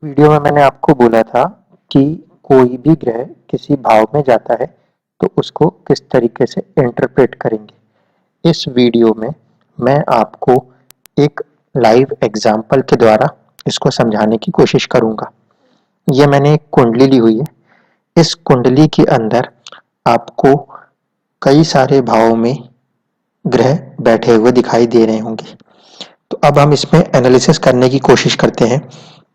Video में मैंने आपको बोला था कि कोई भी ग्रह किसी भाव में जाता है तो उसको किस तरीके से इंटरप्रेट करेंगे। इस वीडियो में मैं आपको एक लाइव एग्जाम्पल के द्वारा इसको समझाने की कोशिश करूंगा। ये मैंने एक कुंडली ली हुई है। इस कुंडली के अंदर आपको कई सारे भावों में ग्रह बैठे हुए दिखाई दे रहे होंगे। तो अब हम इसमें एनालिसिस करने की कोशिश करते हैं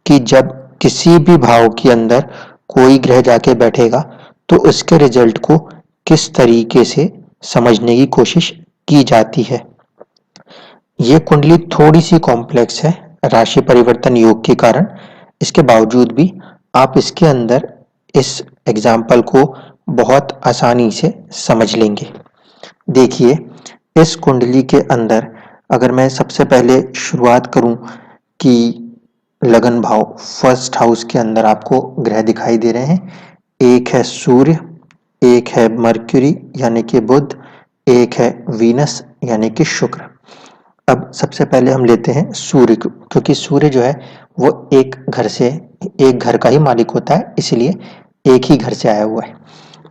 कि जब किसी भी भाव के अंदर कोई ग्रह जाके बैठेगा तो उसके रिजल्ट को किस तरीके से समझने की कोशिश की जाती है। ये कुंडली थोड़ी सी कॉम्प्लेक्स है राशि परिवर्तन योग के कारण। इसके बावजूद भी आप इसके अंदर इस एग्जाम्पल को बहुत आसानी से समझ लेंगे। देखिए, इस कुंडली के अंदर अगर मैं सबसे पहले शुरुआत करूं कि लगन भाव फर्स्ट हाउस के अंदर आपको ग्रह दिखाई दे रहे हैं। एक है सूर्य, एक है मर्क्यूरी यानी कि बुध, एक है वीनस यानी कि शुक्र। अब सबसे पहले हम लेते हैं सूर्य को, क्योंकि सूर्य जो है वो एक घर का ही मालिक होता है, इसलिए एक ही घर से आया हुआ है।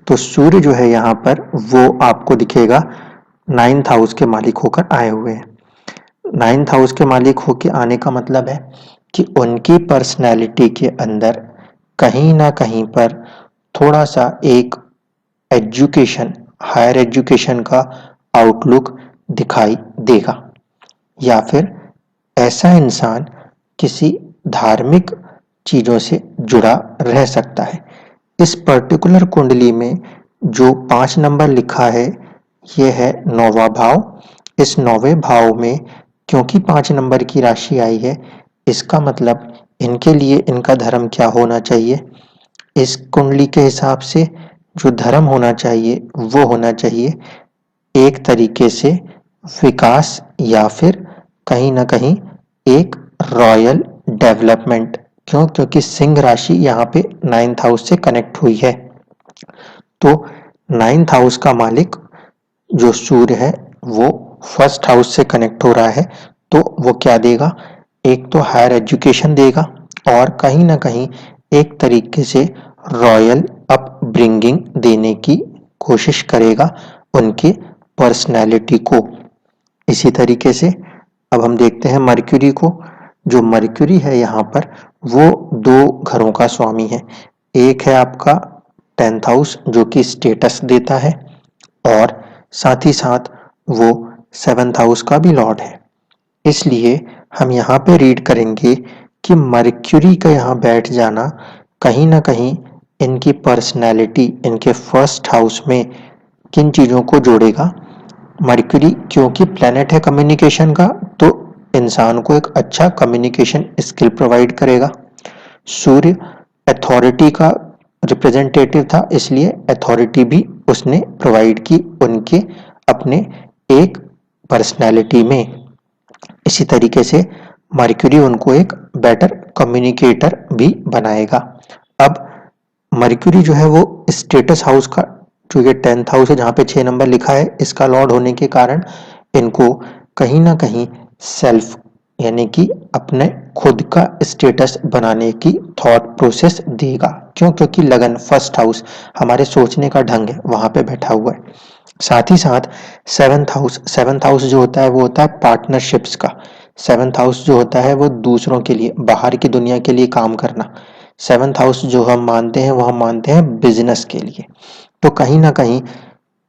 तो सूर्य जो है यहाँ पर वो आपको दिखेगा नाइन्थ हाउस के मालिक होकर आए हुए हैं। नाइन्थ हाउस के मालिक होके आने का मतलब है कि उनकी पर्सनैलिटी के अंदर कहीं ना कहीं पर थोड़ा सा एक एजुकेशन, हायर एजुकेशन का आउटलुक दिखाई देगा, या फिर ऐसा इंसान किसी धार्मिक चीजों से जुड़ा रह सकता है। इस पर्टिकुलर कुंडली में जो 5 नंबर लिखा है ये है 9वां भाव। इस 9वें भाव में क्योंकि 5 नंबर की राशि आई है, इसका मतलब इनके लिए इनका धर्म क्या होना चाहिए। इस कुंडली के हिसाब से जो धर्म होना चाहिए वो होना चाहिए एक तरीके से विकास, या फिर कहीं ना कहीं एक रॉयल डेवलपमेंट। क्योंकि सिंह राशि यहाँ पे 9th हाउस से कनेक्ट हुई है। तो 9th हाउस का मालिक जो सूर्य है वो फर्स्ट हाउस से कनेक्ट हो रहा है, तो वो क्या देगा, एक तो हायर एजुकेशन देगा और कहीं ना कहीं एक तरीके से रॉयल अपब्रिंगिंग देने की कोशिश करेगा उनके पर्सनैलिटी को। इसी तरीके से अब हम देखते हैं मर्क्यूरी को। जो मर्क्यूरी है यहाँ पर वो 2 घरों का स्वामी है। एक है आपका 10th हाउस जो कि स्टेटस देता है, और साथ ही साथ वो 7th हाउस का भी लॉर्ड है। इसलिए हम यहाँ पे रीड करेंगे कि मर्क्यूरी का यहाँ बैठ जाना कहीं ना कहीं इनकी पर्सनैलिटी, इनके फर्स्ट हाउस में किन चीज़ों को जोड़ेगा। मर्क्यूरी क्योंकि प्लेनेट है कम्युनिकेशन का, तो इंसान को एक अच्छा कम्युनिकेशन स्किल प्रोवाइड करेगा। सूर्य अथॉरिटी का रिप्रेजेंटेटिव था, इसलिए अथॉरिटी भी उसने प्रोवाइड की उनके अपने एक पर्सनैलिटी में। इसी तरीके से मर्क्यूरी उनको एक बेटर कम्युनिकेटर भी बनाएगा। अब मर्क्यूरी जो है वो स्टेटस हाउस का, जो ये 10th हाउस है जहाँ पे 6 नंबर लिखा है, इसका लॉर्ड होने के कारण इनको कहीं ना कहीं सेल्फ यानी कि अपने खुद का स्टेटस बनाने की थॉट प्रोसेस देगा। क्योंकि लगन फर्स्ट हाउस हमारे सोचने का ढंग है, वहां पे बैठा हुआ है। साथ ही साथ सेवंथ हाउस जो होता है वो होता है पार्टनरशिप्स का। सेवंथ हाउस जो होता है वो दूसरों के लिए, बाहर की दुनिया के लिए काम करना। सेवंथ हाउस जो हम मानते हैं वो हम मानते हैं बिजनेस के लिए। तो कहीं ना कहीं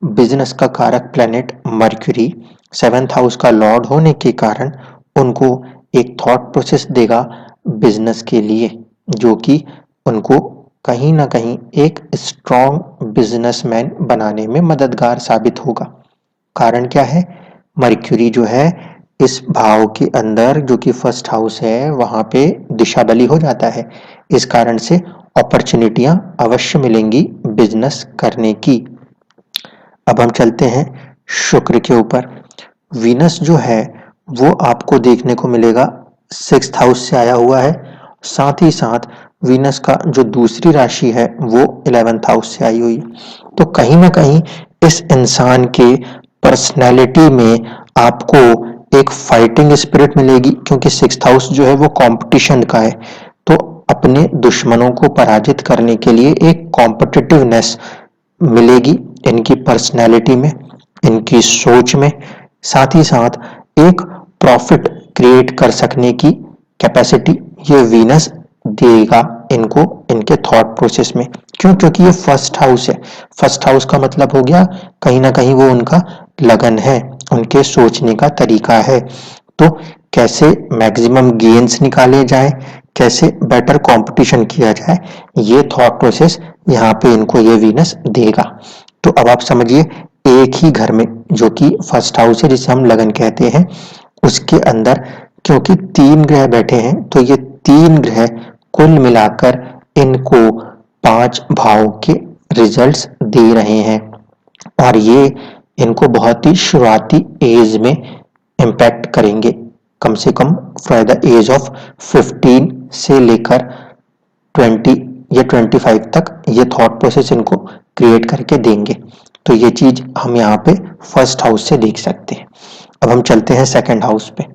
बिजनेस का कारक प्लेनेट मर्क्यूरी 7th हाउस का लॉर्ड होने के कारण उनको एक थॉट प्रोसेस देगा बिजनेस के लिए, जो कि उनको कहीं ना कहीं एक स्ट्रॉन्ग बिजनेसमैन बनाने में मददगार साबित होगा। कारण क्या है, मर्क्यूरी जो है इस भाव के अंदर जो कि फर्स्ट हाउस है वहां पे दिशा बली हो जाता है। इस कारण से अपॉर्चुनिटियां अवश्य मिलेंगी बिजनेस करने की। अब हम चलते हैं शुक्र के ऊपर। वीनस जो है वो आपको देखने को मिलेगा 6th हाउस से आया हुआ है। साथ ही साथ वीनस का जो दूसरी राशि है वो 11th हाउस से आई हुई है। तो कहीं ना कहीं इस इंसान के पर्सनैलिटी में आपको एक फाइटिंग स्पिरिट मिलेगी, क्योंकि 6th हाउस जो है वो कंपटीशन का है। तो अपने दुश्मनों को पराजित करने के लिए एक कॉम्पिटिटिवनेस मिलेगी इनकी पर्सनैलिटी में, इनकी सोच में, साथ ही साथ एक प्रॉफिट क्रिएट कर सकने की कैपेसिटी ये वीनस देगा इनको इनके थॉट प्रोसेस में। क्यों? क्योंकि ये फर्स्ट हाउस है। फर्स्ट हाउस का मतलब हो गया कहीं ना कहीं वो उनका लगन है, उनके सोचने का तरीका है। तो कैसे मैक्सिमम गेन्स निकाले जाए, कैसे बेटर कंपटीशन किया जाए, ये थॉट प्रोसेस यहाँ पे इनको ये वीनस देगा। तो अब आप समझिए एक ही घर में जो कि फर्स्ट हाउस है जिसे हम लगन कहते हैं, उसके अंदर क्योंकि 3 ग्रह बैठे हैं तो ये 3 ग्रह कुल मिलाकर इनको 5 भाव के रिजल्ट्स दे रहे हैं और ये इनको बहुत ही शुरुआती एज में इम्पैक्ट करेंगे। कम से कम फ्रॉम द एज ऑफ 15 से लेकर 20 या 25 तक ये थॉट प्रोसेस इनको क्रिएट करके देंगे। तो ये चीज हम यहाँ पे फर्स्ट हाउस से देख सकते हैं। अब हम चलते हैं सेकंड हाउस पे।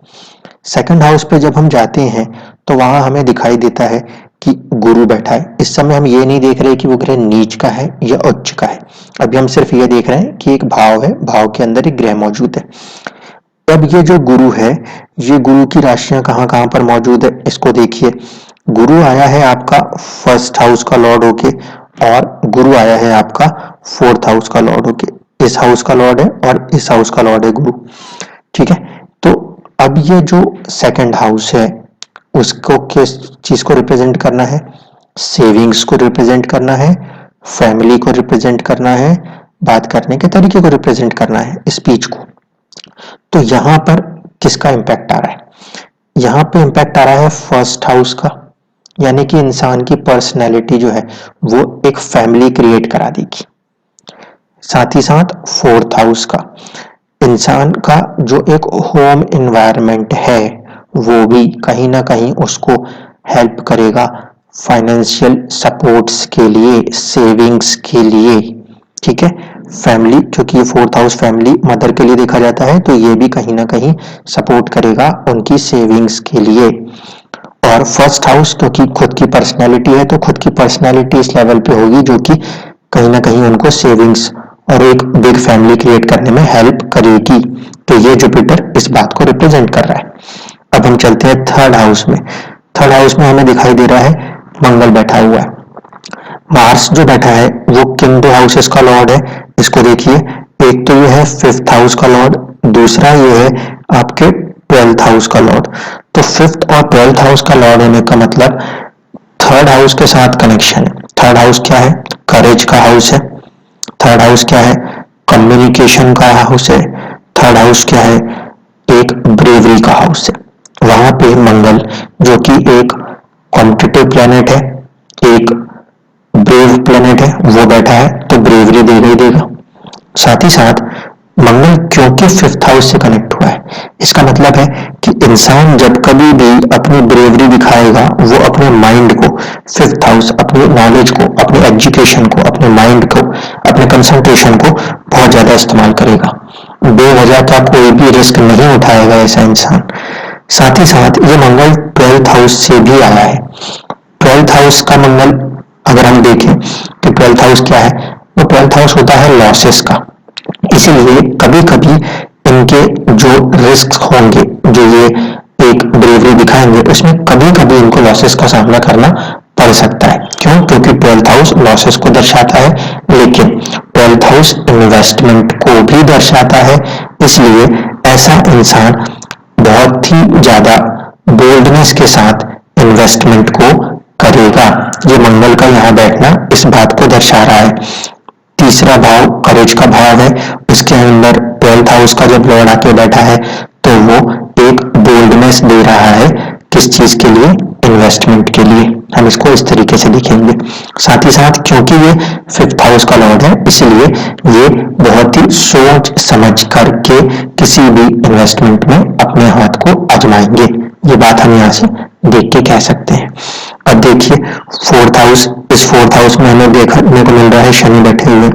सेकंड हाउस पे जब हम जाते हैं तो वहां हमें दिखाई देता है कि गुरु बैठा है। इस समय हम ये नहीं देख रहे कि वो ग्रह नीच का है या उच्च का है, अभी हम सिर्फ ये देख रहे हैं कि एक भाव है, भाव के अंदर एक ग्रह मौजूद है। अब ये जो गुरु है, ये गुरु की राशियां कहाँ कहाँ पर मौजूद है इसको देखिए। गुरु आया है आपका फर्स्ट हाउस का लॉर्ड होके और गुरु आया है आपका फोर्थ हाउस का लॉर्ड होके। इस हाउस का लॉर्ड है और इस हाउस का लॉर्ड है गुरु, ठीक है। तो अब ये जो सेकंड हाउस है उसको किस चीज को रिप्रेजेंट करना है? सेविंग्स को रिप्रेजेंट करना है, फैमिली को रिप्रेजेंट करना है, बात करने के तरीके को रिप्रेजेंट करना है, स्पीच को। तो यहां पर किसका इंपैक्ट आ रहा है? यहां पे इंपैक्ट आ रहा है फर्स्ट हाउस का, यानी कि इंसान की पर्सनैलिटी जो है वो एक फैमिली क्रिएट करा देगी। साथ ही साथ फोर्थ हाउस का, इंसान का जो एक होम एनवायरनमेंट है वो भी कहीं ना कहीं उसको हेल्प करेगा फाइनेंशियल सपोर्ट्स के लिए, सेविंग्स के लिए, ठीक है। फैमिली, क्योंकि ये फोर्थ हाउस फैमिली मदर के लिए देखा जाता है, तो ये भी कहीं ना कहीं सपोर्ट करेगा उनकी सेविंग्स के लिए। और फर्स्ट हाउस क्योंकि खुद की पर्सनैलिटी है, तो खुद की पर्सनैलिटी इस लेवल पे होगी जो कि कहीं ना कहीं उनको सेविंग्स और एक बिग फैमिली क्रिएट करने में हेल्प करेगी। तो ये जुपिटर इस बात को रिप्रेजेंट कर रहा है। अब हम चलते हैं थर्ड हाउस में। थर्ड हाउस में हमें दिखाई दे रहा है मंगल बैठा हुआ है। मार्स जो बैठा है वो किन 2 हाउसेस का लॉर्ड है, इसको देखिए। एक तो ये है 5th हाउस का लॉर्ड, दूसरा ये है आपके 12th हाउस का लॉर्ड। तो 5th और 12th हाउस का लॉर्ड होने का मतलब थर्ड हाउस के साथ कनेक्शन है। थर्ड हाउस क्या है? करेज का हाउस है। थर्ड हाउस क्या है? कम्युनिकेशन का हाउस है। थर्ड हाउस क्या है? एक ब्रेवरी का हाउस है। वहां पे मंगल जो कि एक कॉम्पिटिटिव प्लेनेट है, एक ब्रेव प्लेनेट है, वो बैठा है, तो ब्रेवरी देगा ही देगा। साथ ही साथ मंगल क्योंकि 5th हाउस से कनेक्ट हुआ है, इसका मतलब है कि इंसान जब कभी भी अपनी ब्रेवरी दिखाएगा वो अपने माइंड को, 5th हाउस, अपने नॉलेज को, अपने एजुकेशन को, अपने माइंड को, अपने कंसंट्रेशन को बहुत ज्यादा इस्तेमाल करेगा। बेवजह का कोई भी रिस्क नहीं उठाएगा ऐसा इंसान। साथ ही साथ ये मंगल 12th हाउस से भी आया है। 12th हाउस का मंगल अगर हम देखें तो 12th हाउस क्या है? वो 12th हाउस होता है लॉसेस का। इसीलिए कभी कभी इनके जो रिस्क होंगे, जो ये एक ब्रेवरी दिखाएंगे, उसमें कभी कभी इनको लॉसेस का सामना करना पड़ सकता है। क्यों? क्योंकि 12th हाउस लॉसेस को दर्शाता है, लेकिन 12th हाउस इन्वेस्टमेंट को भी दर्शाता है। इसलिए ऐसा इंसान बहुत ही ज्यादा बोल्डनेस के साथ इन्वेस्टमेंट को करेगा। ये मंगल का यहाँ बैठना इस बात को दर्शा रहा है। तीसरा भाव करेज का भाव है, उसके अंदर 12th हाउस का जब लॉर्ड आके बैठा है तो वो एक बोल्डनेस दे रहा है किस चीज के लिए? इन्वेस्टमेंट के लिए। हम इसको इस तरीके से देखेंगे। साथ ही साथ क्योंकि ये 5th हाउस का लॉर्ड है, इसलिए ये बहुत ही सोच समझ करके किसी भी इन्वेस्टमेंट में अपने हाथ को आजमाएंगे। ये बात हम यहाँ से देख के कह सकते हैं। अब देखिए 4th हाउस, इस 4th हाउस में हमें देखने को मिल रहा है शनि बैठे हुए।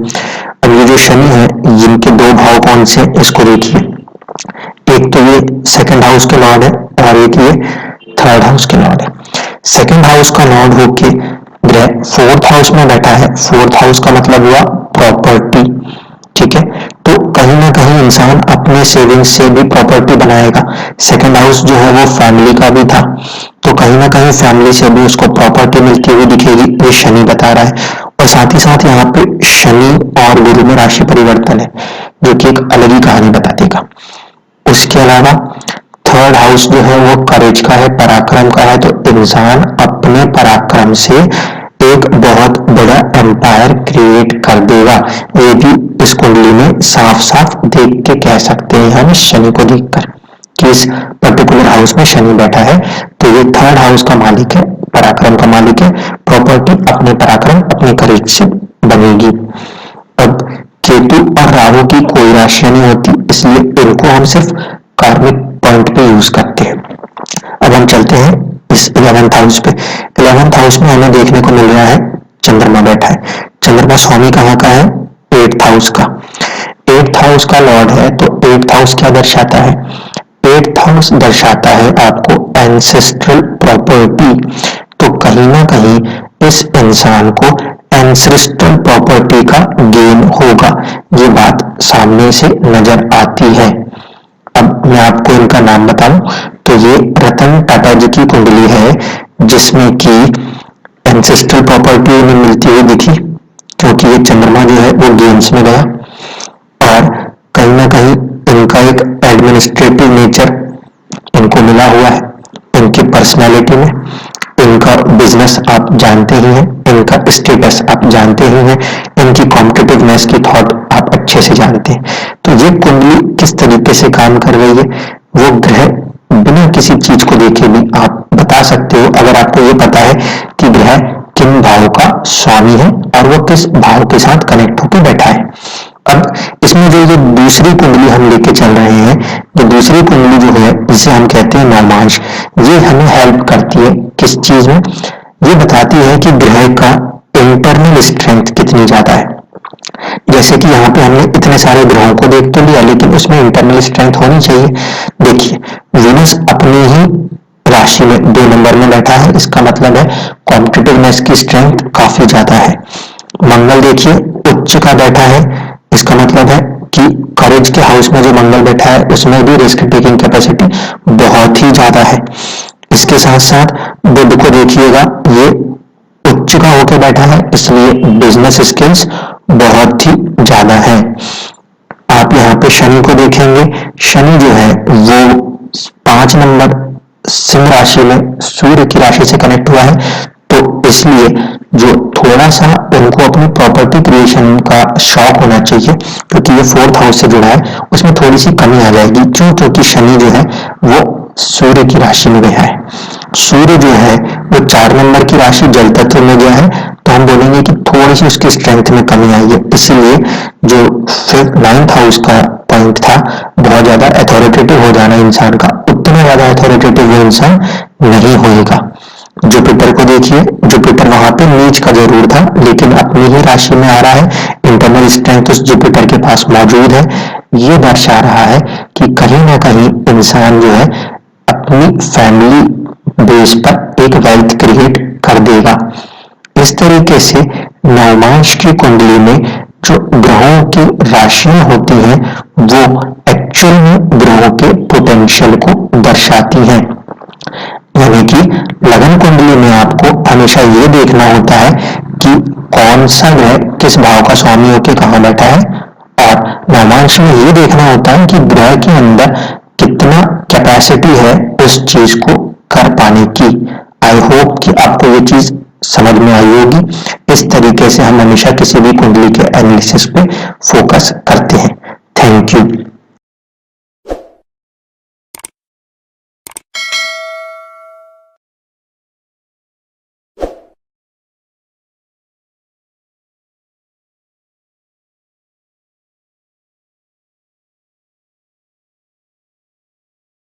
अब ये जो शनि है, इनके 2 भाव कौन से, इसको देखिए। एक तो ये 2nd हाउस के लॉर्ड है और एक ये 3rd हाउस के लॉर्ड है। सेकंड हाउस का लॉर्ड होके ग्रह फोर्थ हाउस में बैठा है। फोर्थ हाउस का मतलब हुआ प्रॉपर्टी, ठीक है। तो कहीं ना कहीं इंसान अपने सेविंग्स से भी प्रॉपर्टी बनाएगा। सेकंड हाउस जो है वो फैमिली का भी था, तो कहीं ना कहीं फैमिली से भी उसको प्रॉपर्टी मिलती हुई दिखेगी, ये शनि बता रहा है। और साथ ही साथ यहाँ पे शनि और गुरु में राशि परिवर्तन है, जो कि एक अलग ही कहानी बता देगा। उसके अलावा थर्ड हाउस जो है वो करेज का है, पराक्रम का है। तो इंसान अपने पराक्रम से एक बहुत बड़ा एम्पायर क्रिएट कर देगा, ये भी इस कुंडली में साफ साफ देख के कह सकते हैं हम शनि को देखकर कि इस पर्टिकुलर हाउस में शनि बैठा है। तो ये थर्ड हाउस का मालिक है, पराक्रम का मालिक है। प्रॉपर्टी अपने पराक्रम अपने करेज से बनेगी। अब केतु और राहु की कोई राशि नहीं होती, इसलिए इनको हम सिर्फ कार्मिक पॉइंट पे यूज करते हैं। अब हम चलते हैं इस 11th हाउस पे। 11th हाउस में हमें देखने को मिल रहा है चंद्रमा बैठा है। चंद्रमा स्वामी कहाँ का है? 8th हाउस का। 8th हाउस का लॉर्ड है। तो 8th हाउस क्या दर्शाता है? 8th हाउस दर्शाता है आपको एंसेस्ट्रल प्रॉपर्टी। तो कहीं ना कहीं इस इंसान को एंसेस्ट्रल प्रॉपर्टी का गेन होगा, ये बात सामने से नजर आती है। अब मैं आपको इनका नाम बताऊं तो ये रतन टाटा जी की कुंडली है, जिसमें कि एंसेस्ट्रल प्रॉपर्टी इन्हें मिलती हुई दिखी, क्योंकि ये चंद्रमा जो है वो गेम्स में गया। और कहीं ना कहीं इनका एक एडमिनिस्ट्रेटिव नेचर इनको मिला हुआ है, इनकी पर्सनालिटी में। इनका बिजनेस आप जानते ही हैं, इनका स्टेटस आप जानते ही हैं, इनकी कॉम्पिटिटिवनेस की थॉट आप अच्छे से जानते हैं। तो ये कुंडली किस तरीके से काम कर रही है, वो ग्रह बिना किसी चीज को देखे भी आप बता सकते हो, अगर आपको ये पता है कि ग्रह किन भाव का स्वामी है और वो किस भाव के साथ कनेक्ट होकर बैठा है। अब इसमें जो ये दूसरी कुंडली हम लेके चल रहे हैं, जो दूसरी कुंडली जो है जिसे हम कहते हैं नवमांश, ये हमें हेल्प करती है किस चीज में? ये बताती है कि ग्रह का इंटरनल स्ट्रेंथ कितनी ज्यादा है। जैसे कि यहाँ पे हमने इतने सारे ग्रहों को देख तो लिया, लेकिन उसमें इंटरनल स्ट्रेंथ होनी चाहिए। देखिए, वीनस अपनी ही राशि में 2 नंबर में बैठा है, इसका मतलब है कॉम्पिटिटिवनेस की स्ट्रेंथ काफी ज्यादा है। मंगल देखिए उच्च का बैठा है, इसका मतलब है कि करेज के हाउस में जो मंगल बैठा है उसमें भी रिस्क टेकिंग कैपेसिटी बहुत ही ज्यादा है। इसके साथ साथ बुध को देखिएगा, ये उच्च का होकर बैठा है, इसलिए बिजनेस स्किल्स बहुत ही ज्यादा है। आप यहाँ पे शनि को देखेंगे, शनि जो है वो 5 नंबर सिंह राशि में सूर्य की राशि से कनेक्ट हुआ है। तो इसलिए जो थोड़ा सा उनको अपनी प्रॉपर्टी क्रिएशन का शौक होना चाहिए, क्योंकि ये 4th हाउस से जुड़ा है, उसमें थोड़ी सी कमी आ जाएगी, क्योंकि शनि जो है वो सूर्य की राशि में गया है। सूर्य जो है वो 4 नंबर की राशि जल तत्व में गया है, तो हम बोलेंगे कि थोड़ी सी उसकी स्ट्रेंथ में कमी आई है। इसीलिए जो 9th हाउस का पॉइंट था, बहुत ज्यादा अथॉरिटेटिव हो जाना इंसान का, उतना ज्यादा अथॉरिटेटिव वो इंसान नहीं होगा। जुपिटर को देखिए, जुपिटर वहां पे नीच का जरूर था, लेकिन अपनी ही राशि में आ रहा है। इंटरनल स्ट्रेंथ उस जुपिटर के पास मौजूद है। ये दर्शा रहा है कि कहीं ना कहीं इंसान जो है अपनी फैमिली बेस पर एक वेल्थ क्रिएट कर देगा। इस तरीके से नवमांश की कुंडली में जो ग्रहों की राशियां होती हैं वो एक्चुअल में ग्रहों के पोटेंशियल को दर्शाती हैं। यानी कि लगन कुंडली में आपको हमेशा ये देखना होता है कि कौन सा ग्रह किस भाव का स्वामी होकर कहाँ बैठा है, और नवमांश में ये देखना होता है कि ग्रह के अंदर कितना कैपेसिटी है उस चीज को कर पाने की। आई होप कि आपको ये चीज समझ में आई होगी। इस तरीके से हम हमेशा किसी भी कुंडली के एनालिसिस पे फोकस करते हैं। Thank you.